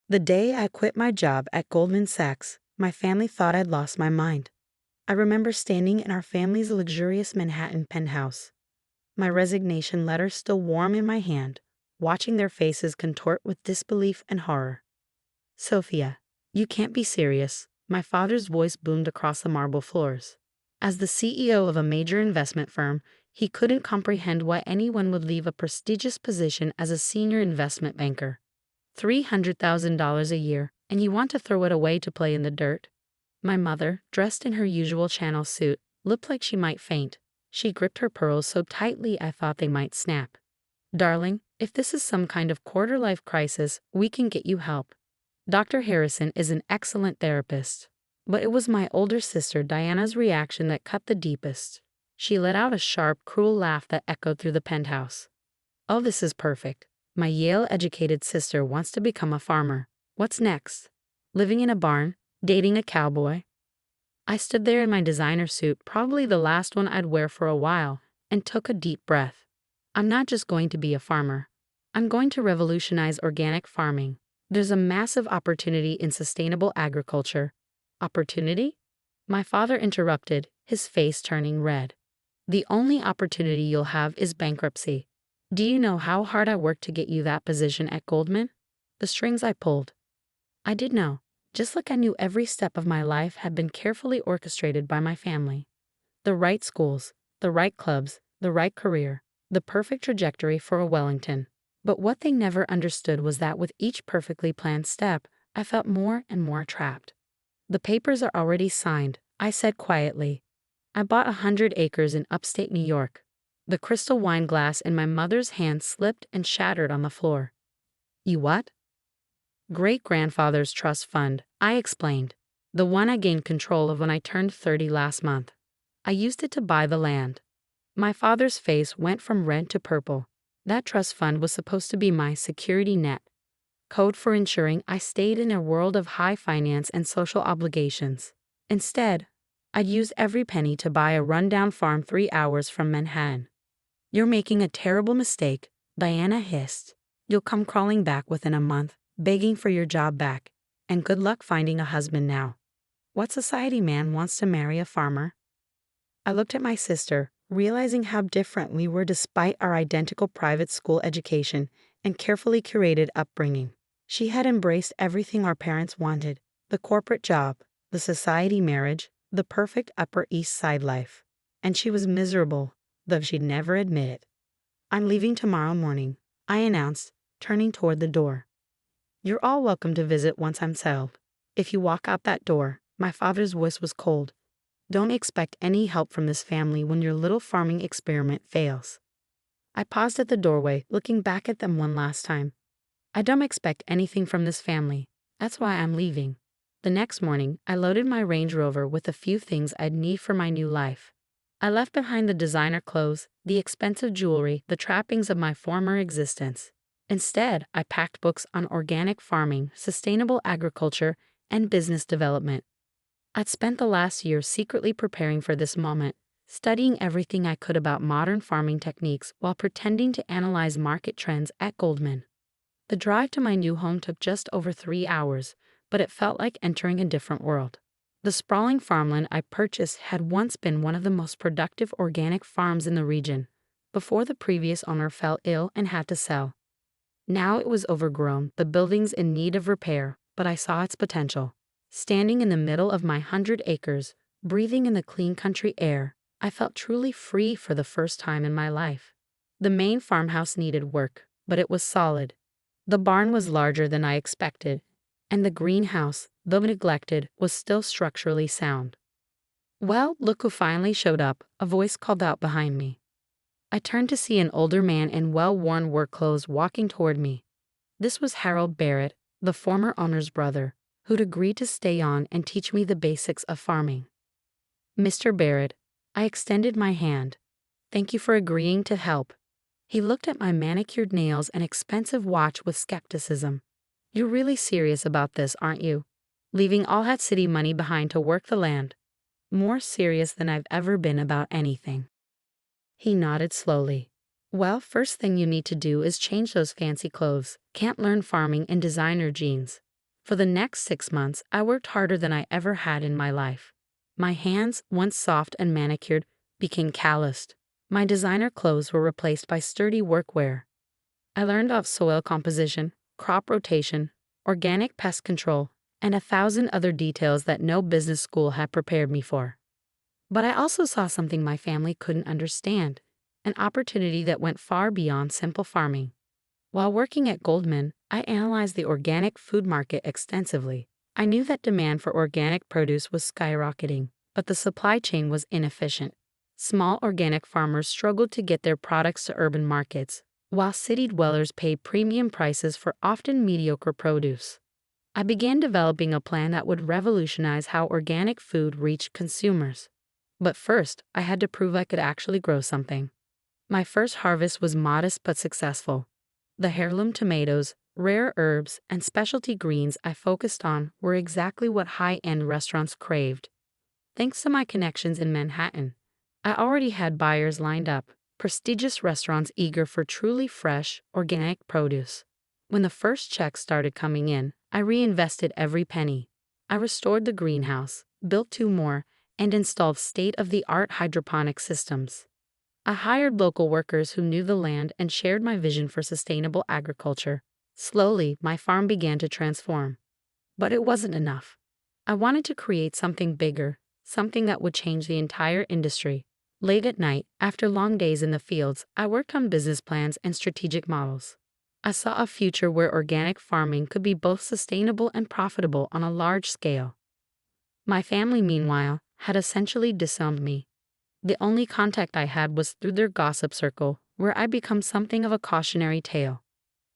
The day I quit my job at Goldman Sachs, my family thought I'd lost my mind. I remember standing in our family's luxurious Manhattan penthouse, my resignation letter still warm in my hand, watching their faces contort with disbelief and horror. Sofia, you can't be serious, my father's voice boomed across the marble floors. As the CEO of a major investment firm, he couldn't comprehend why anyone would leave a prestigious position as a senior investment banker. $300,000 a year, and you want to throw it away to play in the dirt? My mother, dressed in her usual Chanel suit, looked like she might faint. She gripped her pearls so tightly I thought they might snap. Darling, if this is some kind of quarter-life crisis, we can get you help. Dr. Harrison is an excellent therapist. But it was my older sister Diana's reaction that cut the deepest. She let out a sharp, cruel laugh that echoed through the penthouse. Oh, this is perfect. My Yale-educated sister wants to become a farmer. What's next? Living in a barn? Dating a cowboy? I stood there in my designer suit, probably the last one I'd wear for a while, and took a deep breath. I'm not just going to be a farmer. I'm going to revolutionize organic farming. There's a massive opportunity in sustainable agriculture. Opportunity? My father interrupted, his face turning red. The only opportunity you'll have is bankruptcy. Do you know how hard I worked to get you that position at Goldman? The strings I pulled. I did know. Just like I knew every step of my life had been carefully orchestrated by my family. The right schools, the right clubs, the right career, the perfect trajectory for a Wellington. But what they never understood was that with each perfectly planned step, I felt more and more trapped. The papers are already signed, I said quietly. I bought 100 acres in upstate New York. The crystal wine glass in my mother's hand slipped and shattered on the floor. You what? Great-grandfather's trust fund, I explained. The one I gained control of when I turned 30 last month. I used it to buy the land. My father's face went from red to purple. That trust fund was supposed to be my security net. Code for ensuring I stayed in a world of high finance and social obligations. Instead, I'd used every penny to buy a rundown farm 3 hours from Manhattan. You're making a terrible mistake, Diana hissed. You'll come crawling back within a month, begging for your job back. And good luck finding a husband now. What society man wants to marry a farmer? I looked at my sister, realizing how different we were despite our identical private school education and carefully curated upbringing. She had embraced everything our parents wanted: the corporate job, the society marriage, the perfect Upper East Side life. And she was miserable, though she'd never admit it. I'm leaving tomorrow morning, I announced, turning toward the door. You're all welcome to visit once I'm settled. If you walk out that door, my father's voice was cold. Don't expect any help from this family when your little farming experiment fails. I paused at the doorway, looking back at them one last time. I don't expect anything from this family. That's why I'm leaving. The next morning, I loaded my Range Rover with a few things I'd need for my new life. I left behind the designer clothes, the expensive jewelry, the trappings of my former existence. Instead, I packed books on organic farming, sustainable agriculture, and business development. I'd spent the last year secretly preparing for this moment, studying everything I could about modern farming techniques while pretending to analyze market trends at Goldman. The drive to my new home took just over 3 hours, but it felt like entering a different world. The sprawling farmland I purchased had once been one of the most productive organic farms in the region, before the previous owner fell ill and had to sell. Now it was overgrown, the buildings in need of repair, but I saw its potential. Standing in the middle of my 100 acres, breathing in the clean country air, I felt truly free for the first time in my life. The main farmhouse needed work, but it was solid. The barn was larger than I expected, and the greenhouse, though neglected, was still structurally sound. Well, look who finally showed up, a voice called out behind me. I turned to see an older man in well-worn work clothes walking toward me. This was Harold Barrett, the former owner's brother, who'd agreed to stay on and teach me the basics of farming. Mr. Barrett, I extended my hand. Thank you for agreeing to help. He looked at my manicured nails and expensive watch with skepticism. You're really serious about this, aren't you? Leaving all that city money behind to work the land? More serious than I've ever been about anything. He nodded slowly. Well, first thing you need to do is change those fancy clothes. Can't learn farming in designer jeans. For the next 6 months, I worked harder than I ever had in my life. My hands, once soft and manicured, became calloused. My designer clothes were replaced by sturdy workwear. I learned of soil composition, crop rotation, organic pest control, and 1,000 other details that no business school had prepared me for. But I also saw something my family couldn't understand, an opportunity that went far beyond simple farming. While working at Goldman, I analyzed the organic food market extensively. I knew that demand for organic produce was skyrocketing, but the supply chain was inefficient. Small organic farmers struggled to get their products to urban markets, while city dwellers paid premium prices for often mediocre produce. I began developing a plan that would revolutionize how organic food reached consumers. But first, I had to prove I could actually grow something. My first harvest was modest but successful. The heirloom tomatoes, rare herbs, and specialty greens I focused on were exactly what high-end restaurants craved. Thanks to my connections in Manhattan, I already had buyers lined up, prestigious restaurants eager for truly fresh, organic produce. When the first checks started coming in, I reinvested every penny. I restored the greenhouse, built 2 more, and installed state-of-the-art hydroponic systems. I hired local workers who knew the land and shared my vision for sustainable agriculture. Slowly, my farm began to transform. But it wasn't enough. I wanted to create something bigger, something that would change the entire industry. Late at night, after long days in the fields, I worked on business plans and strategic models. I saw a future where organic farming could be both sustainable and profitable on a large scale. My family, meanwhile, had essentially disowned me. The only contact I had was through their gossip circle, where I become something of a cautionary tale.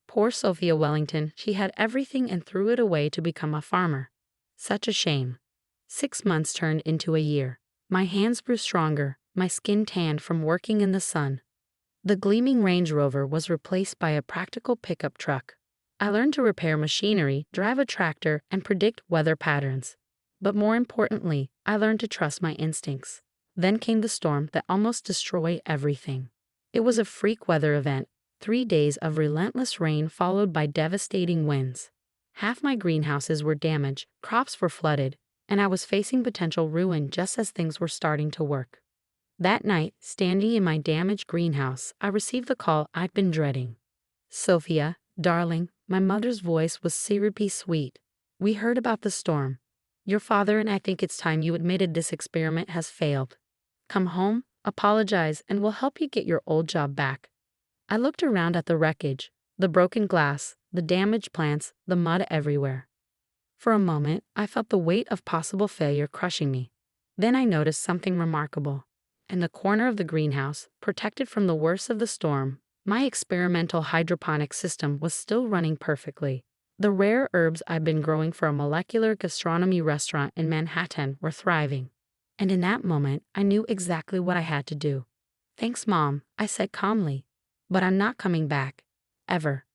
Poor Sofia Wellington, she had everything and threw it away to become a farmer. Such a shame. 6 months turned into a year. My hands grew stronger, my skin tanned from working in the sun. The gleaming Range Rover was replaced by a practical pickup truck. I learned to repair machinery, drive a tractor, and predict weather patterns. But more importantly, I learned to trust my instincts. Then came the storm that almost destroyed everything. It was a freak weather event, 3 days of relentless rain followed by devastating winds. Half my greenhouses were damaged, crops were flooded, and I was facing potential ruin just as things were starting to work. That night, standing in my damaged greenhouse, I received the call I'd been dreading. "Sofia, darling," my mother's voice was syrupy sweet. "We heard about the storm. Your father and I think it's time you admitted this experiment has failed. Come home, apologize, and we'll help you get your old job back." I looked around at the wreckage, the broken glass, the damaged plants, the mud everywhere. For a moment, I felt the weight of possible failure crushing me. Then I noticed something remarkable. In the corner of the greenhouse, protected from the worst of the storm, my experimental hydroponic system was still running perfectly. The rare herbs I'd been growing for a molecular gastronomy restaurant in Manhattan were thriving. And in that moment, I knew exactly what I had to do. "Thanks, Mom," I said calmly. "But I'm not coming back. Ever."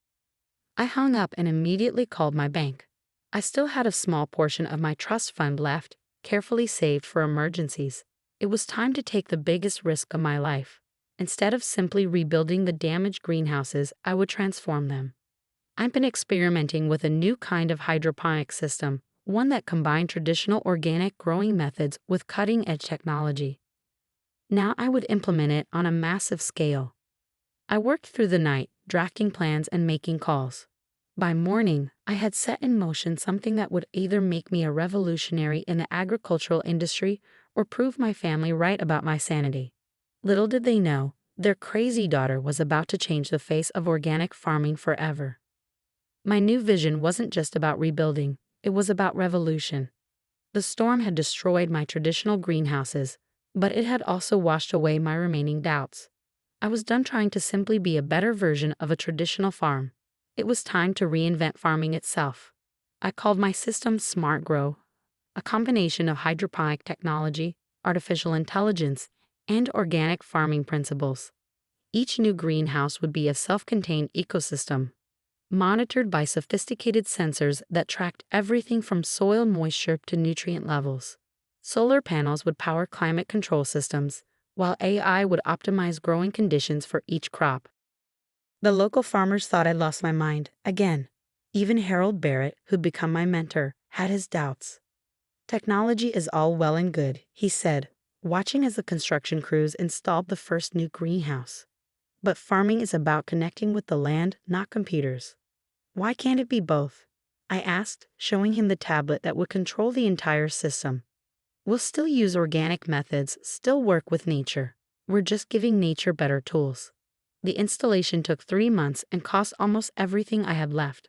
I hung up and immediately called my bank. I still had a small portion of my trust fund left, carefully saved for emergencies. It was time to take the biggest risk of my life. Instead of simply rebuilding the damaged greenhouses, I would transform them. I've been experimenting with a new kind of hydroponic system, one that combined traditional organic growing methods with cutting-edge technology. Now I would implement it on a massive scale. I worked through the night, drafting plans and making calls. By morning, I had set in motion something that would either make me a revolutionary in the agricultural industry or prove my family right about my sanity. Little did they know, their crazy daughter was about to change the face of organic farming forever. My new vision wasn't just about rebuilding, it was about revolution. The storm had destroyed my traditional greenhouses, but it had also washed away my remaining doubts. I was done trying to simply be a better version of a traditional farm. It was time to reinvent farming itself. I called my system Smart Grow, a combination of hydroponic technology, artificial intelligence, and organic farming principles. Each new greenhouse would be a self-contained ecosystem, monitored by sophisticated sensors that tracked everything from soil moisture to nutrient levels. Solar panels would power climate control systems, while AI would optimize growing conditions for each crop. The local farmers thought I'd lost my mind, again. Even Harold Barrett, who'd become my mentor, had his doubts. Technology is all well and good, he said, watching as the construction crews installed the first new greenhouse. But farming is about connecting with the land, not computers. Why can't it be both? I asked, showing him the tablet that would control the entire system. We'll still use organic methods, still work with nature. We're just giving nature better tools. The installation took 3 months and cost almost everything I had left.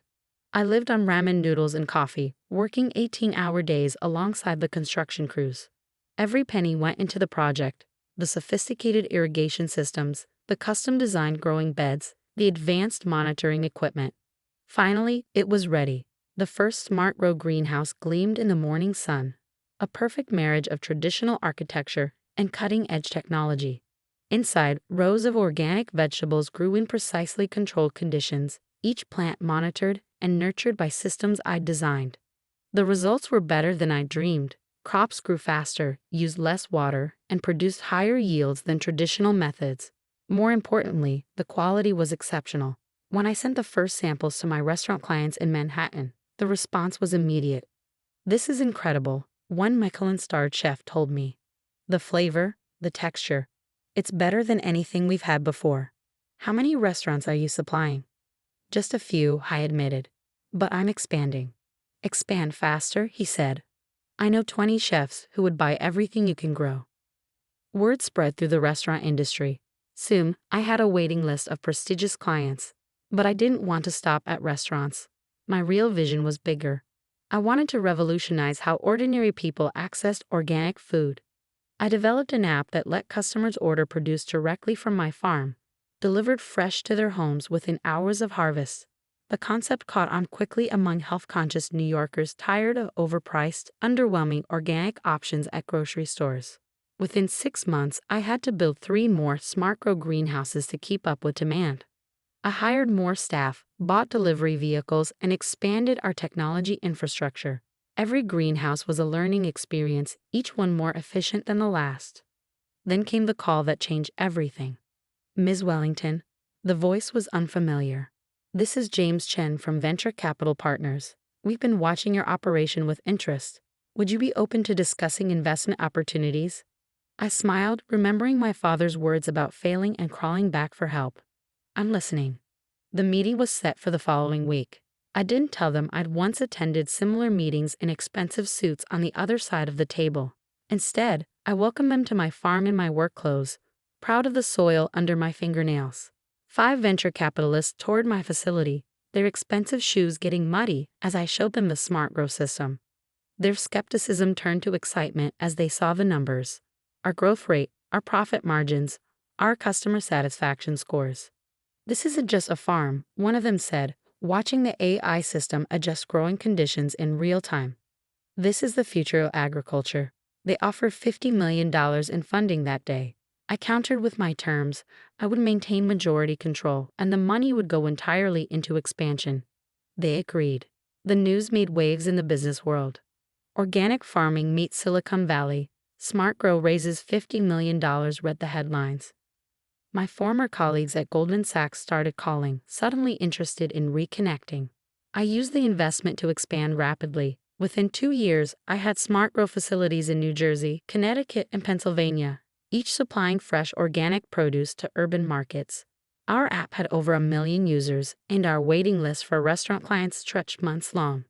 I lived on ramen noodles and coffee, working 18-hour days alongside the construction crews. Every penny went into the project: the sophisticated irrigation systems, the custom-designed growing beds, the advanced monitoring equipment. Finally, it was ready. The first smart grow greenhouse gleamed in the morning sun, a perfect marriage of traditional architecture and cutting-edge technology. Inside, rows of organic vegetables grew in precisely controlled conditions, each plant monitored and nurtured by systems I'd designed. The results were better than I dreamed. Crops grew faster, used less water, and produced higher yields than traditional methods. More importantly, the quality was exceptional. When I sent the first samples to my restaurant clients in Manhattan, the response was immediate. "This is incredible," one Michelin-starred chef told me. "The flavor, the texture, it's better than anything we've had before." "How many restaurants are you supplying?" "Just a few," I admitted. "But I'm expanding." "Expand faster," he said. "I know 20 chefs who would buy everything you can grow." Word spread through the restaurant industry. Soon, I had a waiting list of prestigious clients. But I didn't want to stop at restaurants. My real vision was bigger. I wanted to revolutionize how ordinary people accessed organic food. I developed an app that let customers order produce directly from my farm, delivered fresh to their homes within hours of harvest. The concept caught on quickly among health-conscious New Yorkers tired of overpriced, underwhelming organic options at grocery stores. Within 6 months, I had to build 3 more smart grow greenhouses to keep up with demand. I hired more staff, bought delivery vehicles, and expanded our technology infrastructure. Every greenhouse was a learning experience, each one more efficient than the last. Then came the call that changed everything. "Ms. Wellington." The voice was unfamiliar. "This is James Chen from Venture Capital Partners. We've been watching your operation with interest. Would you be open to discussing investment opportunities?" I smiled, remembering my father's words about failing and crawling back for help. "I'm listening." The meeting was set for the following week. I didn't tell them I'd once attended similar meetings in expensive suits on the other side of the table. Instead, I welcomed them to my farm in my work clothes, proud of the soil under my fingernails. 5 venture capitalists toured my facility, their expensive shoes getting muddy as I showed them the smart grow system. Their skepticism turned to excitement as they saw the numbers: our growth rate, our profit margins, our customer satisfaction scores. "This isn't just a farm," one of them said, watching the AI system adjust growing conditions in real time. "This is the future of agriculture." They offered $50 million in funding that day. I countered with my terms. I would maintain majority control, and the money would go entirely into expansion. They agreed. The news made waves in the business world. "Organic farming meets Silicon Valley. Smart Grow raises $50 million," read the headlines. My former colleagues at Goldman Sachs started calling, suddenly interested in reconnecting. I used the investment to expand rapidly. Within 2 years, I had smart grow facilities in New Jersey, Connecticut, and Pennsylvania, each supplying fresh organic produce to urban markets. Our app had over 1 million users, and our waiting list for restaurant clients stretched months long.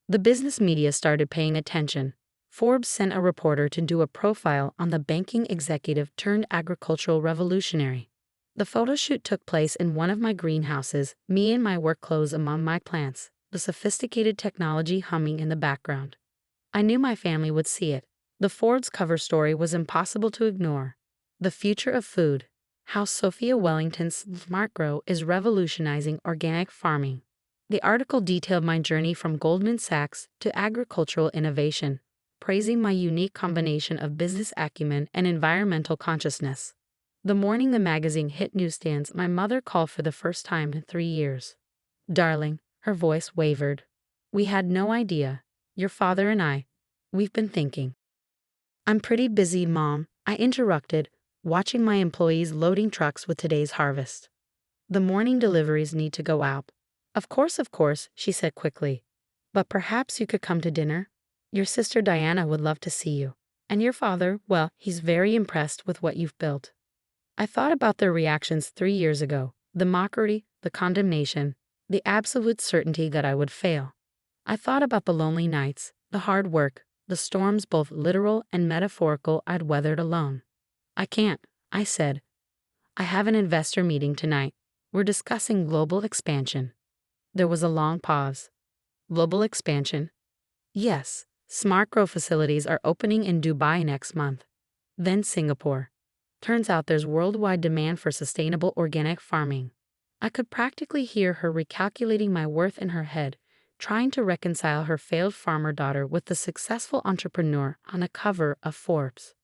The business media started paying attention. Forbes sent a reporter to do a profile on the banking executive turned agricultural revolutionary. The photo shoot took place in one of my greenhouses, me in my work clothes among my plants, the sophisticated technology humming in the background. I knew my family would see it. The Forbes cover story was impossible to ignore. "The future of food: how Sofia Wellington's Smart Grow is revolutionizing organic farming." The article detailed my journey from Goldman Sachs to agricultural innovation, praising my unique combination of business acumen and environmental consciousness. The morning the magazine hit newsstands, my mother called for the first time in 3 years. "Darling," her voice wavered. "We had no idea. Your father and I. We've been thinking." "I'm pretty busy, Mom," I interrupted, watching my employees loading trucks with today's harvest. "The morning deliveries need to go out." Of course, she said quickly. But perhaps you could come to dinner? Your sister Diana would love to see you. And your father, well, he's very impressed with what you've built. I thought about their reactions 3 years ago, the mockery, the condemnation, the absolute certainty that I would fail. I thought about the lonely nights, the hard work, the storms both literal and metaphorical I'd weathered alone. I can't, I said. I have an investor meeting tonight. We're discussing global expansion. There was a long pause. Global expansion? Yes, smart grow facilities are opening in Dubai next month. Then Singapore. Turns out there's worldwide demand for sustainable organic farming. I could practically hear her recalculating my worth in her head, trying to reconcile her failed farmer daughter with the successful entrepreneur on the cover of Forbes.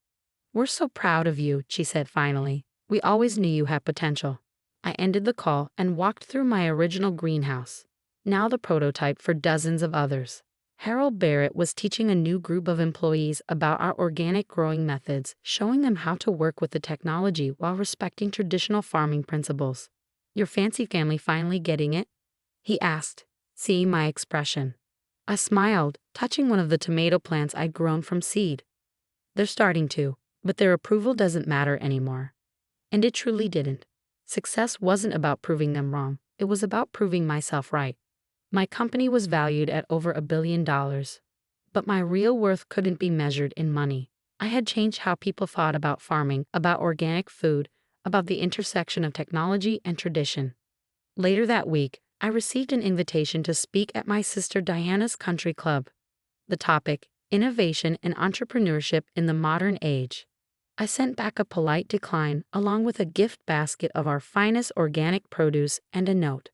We're so proud of you, she said finally. We always knew you had potential. I ended the call and walked through my original greenhouse, now the prototype for dozens of others. Harold Barrett was teaching a new group of employees about our organic growing methods, showing them how to work with the technology while respecting traditional farming principles. Your fancy family finally getting it? He asked, seeing my expression. I smiled, touching one of the tomato plants I'd grown from seed. They're starting to, but their approval doesn't matter anymore. And it truly didn't. Success wasn't about proving them wrong, it was about proving myself right. My company was valued at over $1 billion. But my real worth couldn't be measured in money. I had changed how people thought about farming, about organic food, about the intersection of technology and tradition. Later that week, I received an invitation to speak at my sister Diana's country club. The topic, Innovation and Entrepreneurship in the Modern Age. I sent back a polite decline along with a gift basket of our finest organic produce and a note.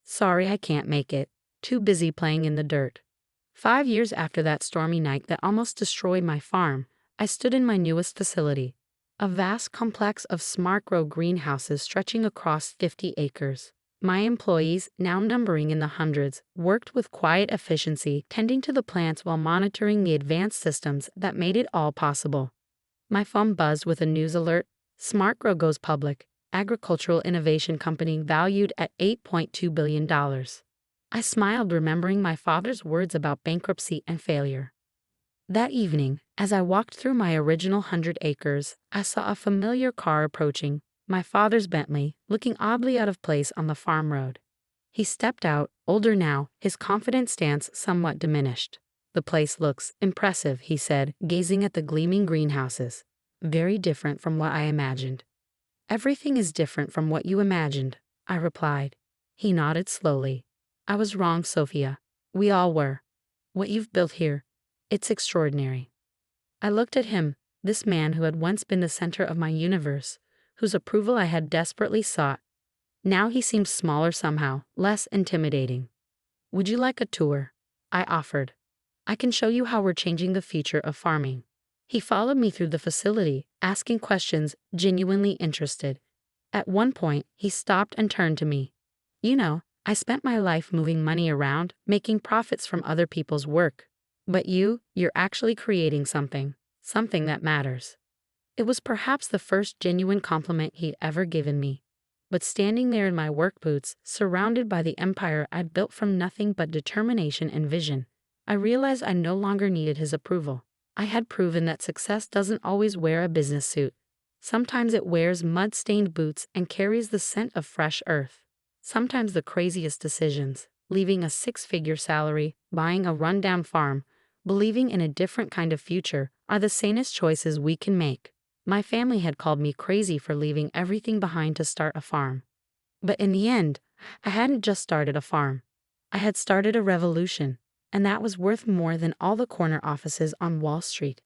Sorry I can't make it. Too busy playing in the dirt. 5 years after that stormy night that almost destroyed my farm, I stood in my newest facility, a vast complex of smart grow greenhouses stretching across 50 acres. My employees, now numbering in the hundreds, worked with quiet efficiency, tending to the plants while monitoring the advanced systems that made it all possible. My phone buzzed with a news alert. Smart Grow goes public, agricultural innovation company valued at $8.2 billion. I smiled, remembering my father's words about bankruptcy and failure. That evening, as I walked through my original 100 acres, I saw a familiar car approaching, my father's Bentley, looking oddly out of place on the farm road. He stepped out, older now, his confident stance somewhat diminished. The place looks impressive, he said, gazing at the gleaming greenhouses. Very different from what I imagined. Everything is different from what you imagined, I replied. He nodded slowly. I was wrong, Sofia. We all were. What you've built here, it's extraordinary. I looked at him, this man who had once been the center of my universe, whose approval I had desperately sought. Now he seemed smaller somehow, less intimidating. Would you like a tour? I offered. I can show you how we're changing the future of farming. He followed me through the facility, asking questions, genuinely interested. At one point, he stopped and turned to me. You know, I spent my life moving money around, making profits from other people's work. But you're actually creating something that matters. It was perhaps the first genuine compliment he'd ever given me. But standing there in my work boots, surrounded by the empire I'd built from nothing but determination and vision, I realized I no longer needed his approval. I had proven that success doesn't always wear a business suit. Sometimes it wears mud-stained boots and carries the scent of fresh earth. Sometimes the craziest decisions, leaving a 6-figure salary, buying a rundown farm, believing in a different kind of future, are the sanest choices we can make. My family had called me crazy for leaving everything behind to start a farm. But in the end, I hadn't just started a farm. I had started a revolution, and that was worth more than all the corner offices on Wall Street.